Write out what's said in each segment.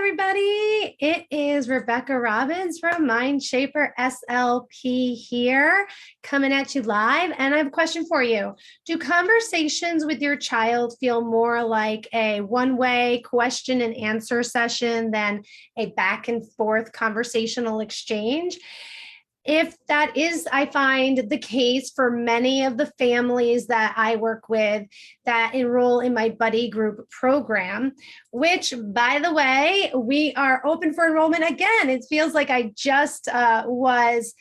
everybody. It is Rebecca Robbins from Mindshaper SLP here, coming at you live. And I have a question for you. Do conversations with your child feel more like a one-way question and answer session than a back and forth conversational exchange? If that is, I find the case for many of the families that I work with that enroll in my BuddyGroup program, which, by the way, we are open for enrollment again. It feels like I just was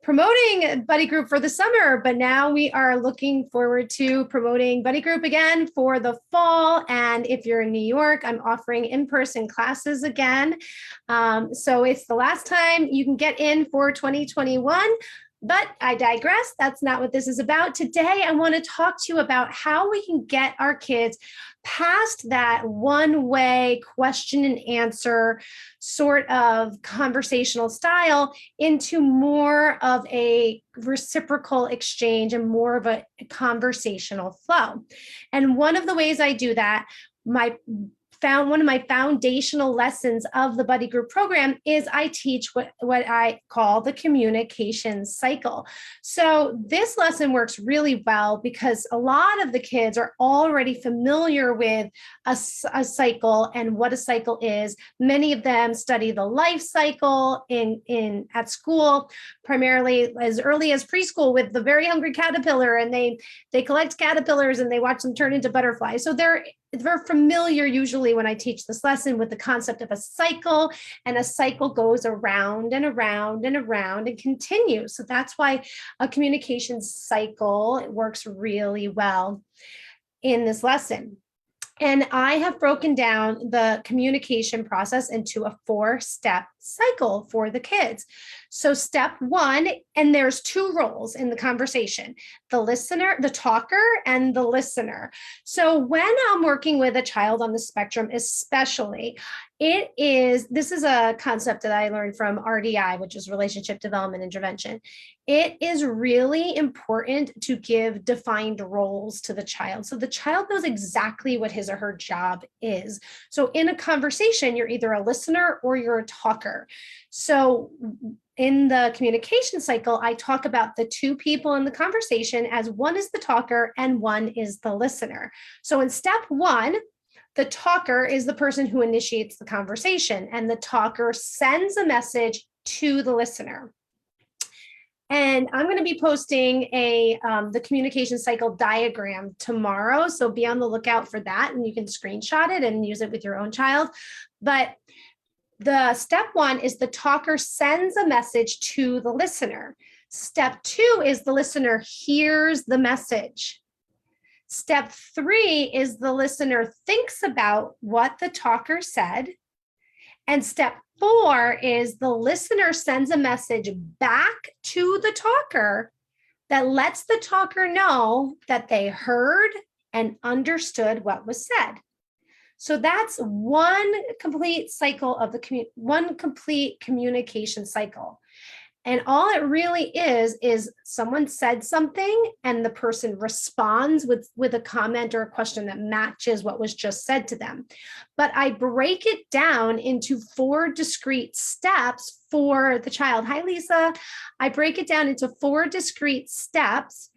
promoting BuddyGroup for the summer, but now we are looking forward to promoting BuddyGroup again for the fall. And if you're in New York, I'm offering in-person classes again. So it's the last time you can get in for 2021. But I digress. That's not what this is about. Today, I want to talk to you about how we can get our kids past that one-way question and answer sort of conversational style into more of a reciprocal exchange and more of a conversational flow. And one of the ways I do that, one of my foundational lessons of the BuddyGroup program is I teach what I call the communication cycle. So this lesson works really well because a lot of the kids are already familiar with a cycle and what a cycle is. Many of them study the life cycle at school, primarily as early as preschool with the very hungry caterpillar, and they collect caterpillars and they watch them turn into butterflies. So they're familiar usually when I teach this lesson with the concept of a cycle, and a cycle goes around and around and around and continues. So that's why a communication cycle works really well in this lesson. And I have broken down the communication process into a 4-step cycle for the kids. So step 1, and there's 2 roles in the conversation: the listener, the talker, and the listener. So when I'm working with a child on the spectrum, especially, this is a concept that I learned from RDI, which is Relationship Development Intervention. It is really important to give defined roles to the child, so the child knows exactly what his or her job is. So in a conversation, you're either a listener or you're a talker. So in the communication cycle, I talk about the 2 people in the conversation as one is the talker and one is the listener. So in step 1, the talker is the person who initiates the conversation, and the talker sends a message to the listener. And I'm going to be posting the communication cycle diagram tomorrow, so be on the lookout for that, and you can screenshot it and use it with your own child. But the step 1 is the talker sends a message to the listener. Step 2 is the listener hears the message. Step 3 is the listener thinks about what the talker said. And step 4 is the listener sends a message back to the talker that lets the talker know that they heard and understood what was said. So that's one complete cycle of one complete communication cycle. And all it really is someone said something and the person responds with a comment or a question that matches what was just said to them. But I break it down into 4 discrete steps for the child. Hi, Lisa. I break it down into 4 discrete steps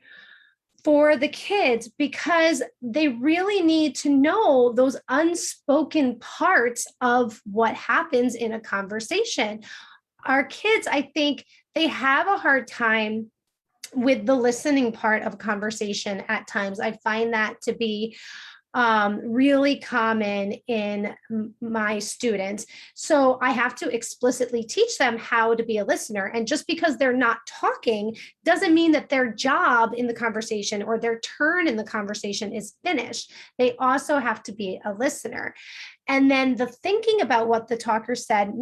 for the kids because they really need to know those unspoken parts of what happens in a conversation. Our kids, I think, they have a hard time with the listening part of conversation at times. I find that to be really common in my students. So I have to explicitly teach them how to be a listener. And just because they're not talking doesn't mean that their job in the conversation or their turn in the conversation is finished. They also have to be a listener. And then the thinking about what the talker said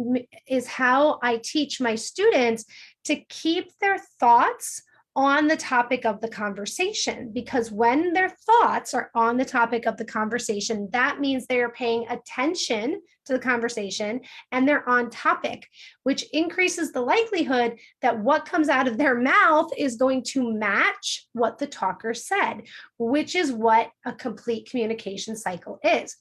is how I teach my students to keep their thoughts on the topic of the conversation, because when their thoughts are on the topic of the conversation, that means they are paying attention to the conversation and they're on topic, which increases the likelihood that what comes out of their mouth is going to match what the talker said, which is what a complete communication cycle is.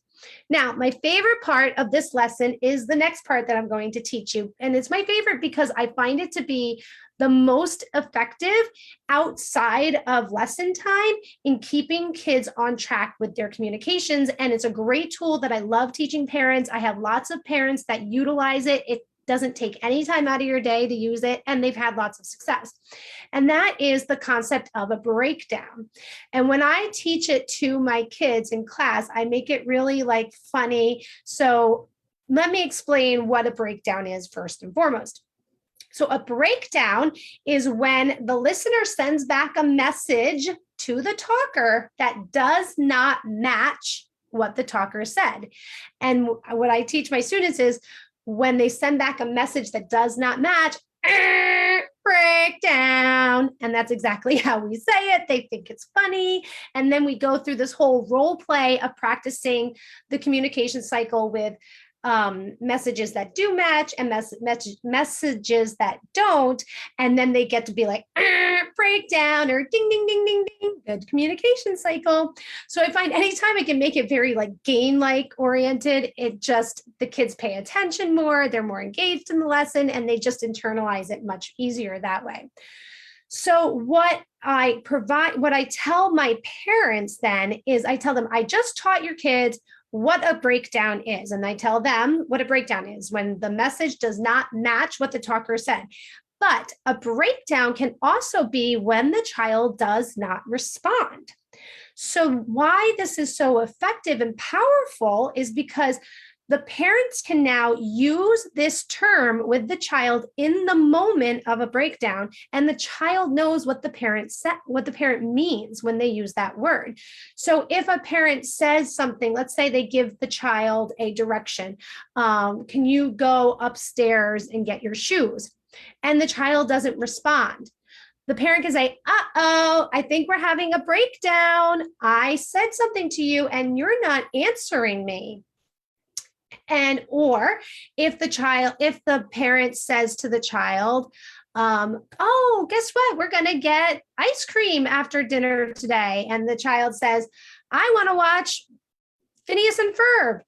Now, my favorite part of this lesson is the next part that I'm going to teach you. And it's my favorite because I find it to be the most effective outside of lesson time in keeping kids on track with their communications. And it's a great tool that I love teaching parents. I have lots of parents that utilize it. It doesn't take any time out of your day to use it, and they've had lots of success. And that is the concept of a breakdown. And when I teach it to my kids in class, I make it really like funny. So let me explain what a breakdown is first and foremost. So a breakdown is when the listener sends back a message to the talker that does not match what the talker said. And what I teach my students is when they send back a message that does not match, breakdown. And that's exactly how we say it. They think it's funny. And then we go through this whole role play of practicing the communication cycle with messages that do match and messages that don't. And then they get to be like, breakdown or ding, ding, ding, ding, ding, good communication cycle. So I find anytime I can make it very like game-like oriented, it just, the kids pay attention more, they're more engaged in the lesson, and they just internalize it much easier that way. So what I tell my parents then is I tell them, I just taught your kids what a breakdown is. And I tell them what a breakdown is when the message does not match what the talker said. But a breakdown can also be when the child does not respond. So why this is so effective and powerful is because the parents can now use this term with the child in the moment of a breakdown, and the child knows what the parent said, what the parent means when they use that word. So if a parent says something, let's say they give the child a direction, can you go upstairs and get your shoes? And the child doesn't respond. The parent can say, uh-oh, I think we're having a breakdown. I said something to you and you're not answering me. And or if the parent says to the child, oh, guess what? We're going to get ice cream after dinner today. And the child says, I want to watch Phineas and Ferb.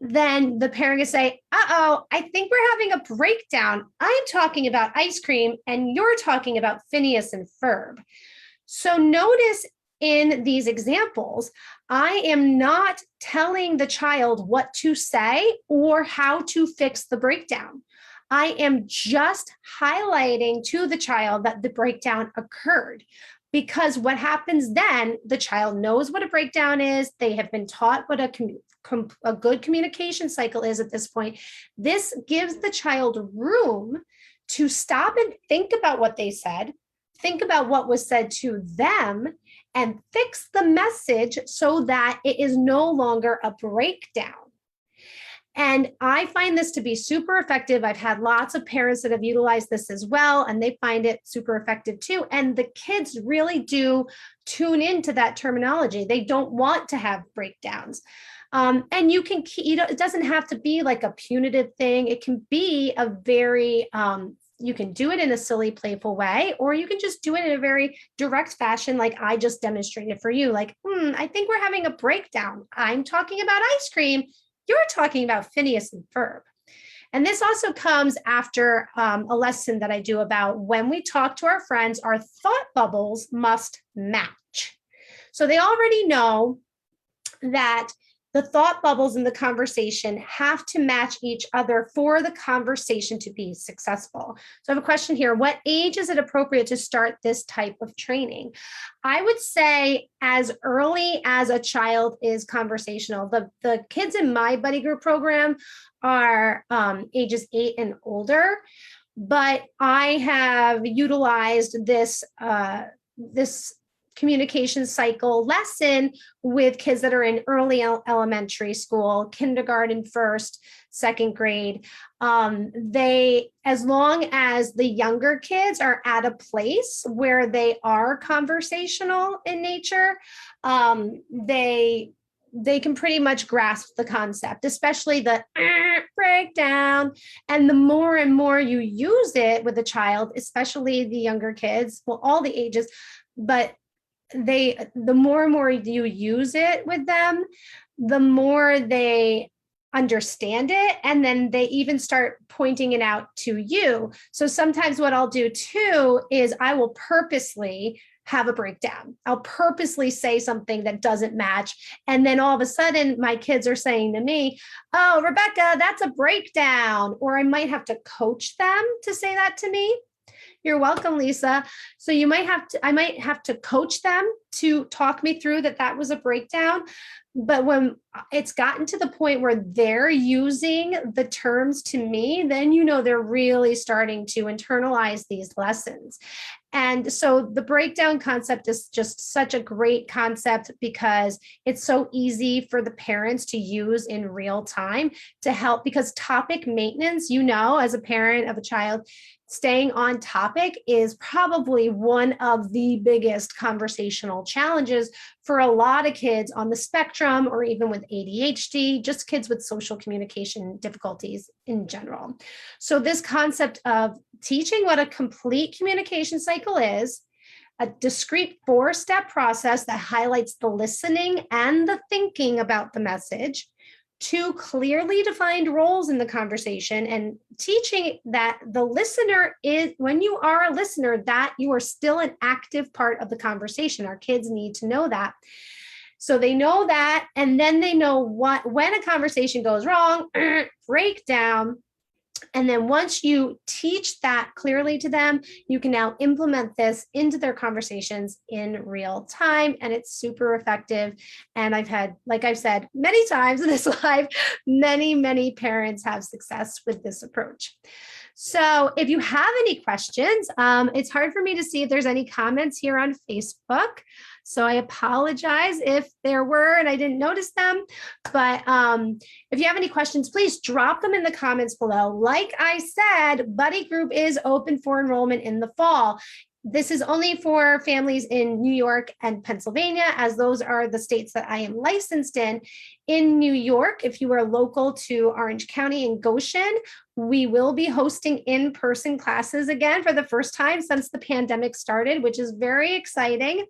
Then the parent can say, uh-oh, I think we're having a breakdown. I'm talking about ice cream and you're talking about Phineas and Ferb. So notice in these examples, I am not telling the child what to say or how to fix the breakdown. I am just highlighting to the child that the breakdown occurred. Because what happens then, the child knows what a breakdown is. They have been taught what a good communication cycle is at this point. This gives the child room to stop and think about what they said, think about what was said to them, and fix the message so that it is no longer a breakdown. And I find this to be super effective. I've had lots of parents that have utilized this as well, and they find it super effective too. And the kids really do tune into that terminology. They don't want to have breakdowns. And you can, it doesn't have to be like a punitive thing. It can be a very, you can do it in a silly, playful way, or you can just do it in a very direct fashion, like I just demonstrated for you. Like, I think we're having a breakdown. I'm talking about ice cream. You're talking about Phineas and Ferb. And this also comes after a lesson that I do about when we talk to our friends, our thought bubbles must match. So they already know that the thought bubbles in the conversation have to match each other for the conversation to be successful. So I have a question here. What age is it appropriate to start this type of training? I would say as early as a child is conversational. The kids in my BuddyGroup program are ages 8 and older, but I have utilized this communication cycle lesson with kids that are in early elementary school, kindergarten, first, second grade. As long as the younger kids are at a place where they are conversational in nature, they can pretty much grasp the concept, especially the breakdown. And the more and more you use it with a child, especially the younger kids, well, all the ages, but the more and more you use it with them, the more they understand it, and then they even start pointing it out to you. So sometimes what I'll do too is I will purposely have a breakdown. I'll purposely say something that doesn't match. And then all of a sudden, my kids are saying to me, "Oh, Rebecca, that's a breakdown." Or I might have to coach them to say that to me. You're welcome, Lisa. So I might have to coach them to talk me through that was a breakdown. But when it's gotten to the point where they're using the terms to me, then they're really starting to internalize these lessons. And so the breakdown concept is just such a great concept because it's so easy for the parents to use in real time to help, because topic maintenance, as a parent of a child, staying on topic is probably one of the biggest conversational challenges for a lot of kids on the spectrum, or even with ADHD, just kids with social communication difficulties in general. So this concept of teaching what a complete communication cycle is, a discrete 4-step process that highlights the listening and the thinking about the message, 2 clearly defined roles in the conversation, and teaching that the listener is, when you are a listener, that you are still an active part of the conversation. Our kids need to know that. So they know that, and then they know when a conversation goes wrong, breakdown. And then once you teach that clearly to them, you can now implement this into their conversations in real time. And it's super effective. And I've had, like I've said many times in this live, many parents have success with this approach. So if you have any questions, it's hard for me to see if there's any comments here on Facebook. So I apologize if there were and I didn't notice them. But if you have any questions, please drop them in the comments below. Like I said, BuddyGroup is open for enrollment in the fall. This is only for families in New York and Pennsylvania, as those are the states that I am licensed in. In New York, if you are local to Orange County and Goshen, we will be hosting in-person classes again for the first time since the pandemic started, which is very exciting.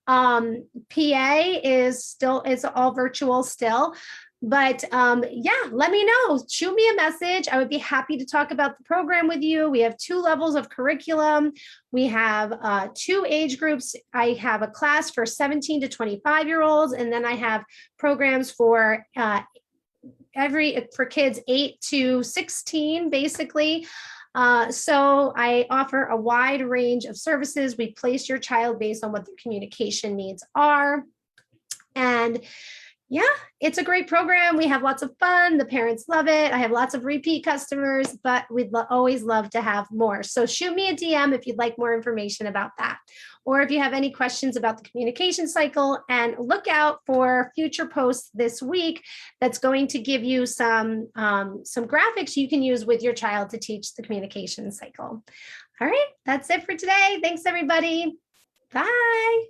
PA is all virtual still. But yeah, let me know. Shoot me a message. I would be happy to talk about the program with you. We have 2 levels of curriculum. We have 2 age groups. I have a class for 17 to 25-year-olds, and then I have programs for kids 8 to 16, basically. So I offer a wide range of services. We place your child based on what their communication needs are. And yeah, it's a great program. We have lots of fun. The parents love it. I have lots of repeat customers, but we'd always love to have more. So shoot me a DM if you'd like more information about that. Or if you have any questions about the communication cycle, and look out for future posts this week that's going to give you some graphics you can use with your child to teach the communication cycle. All right, that's it for today. Thanks, everybody. Bye.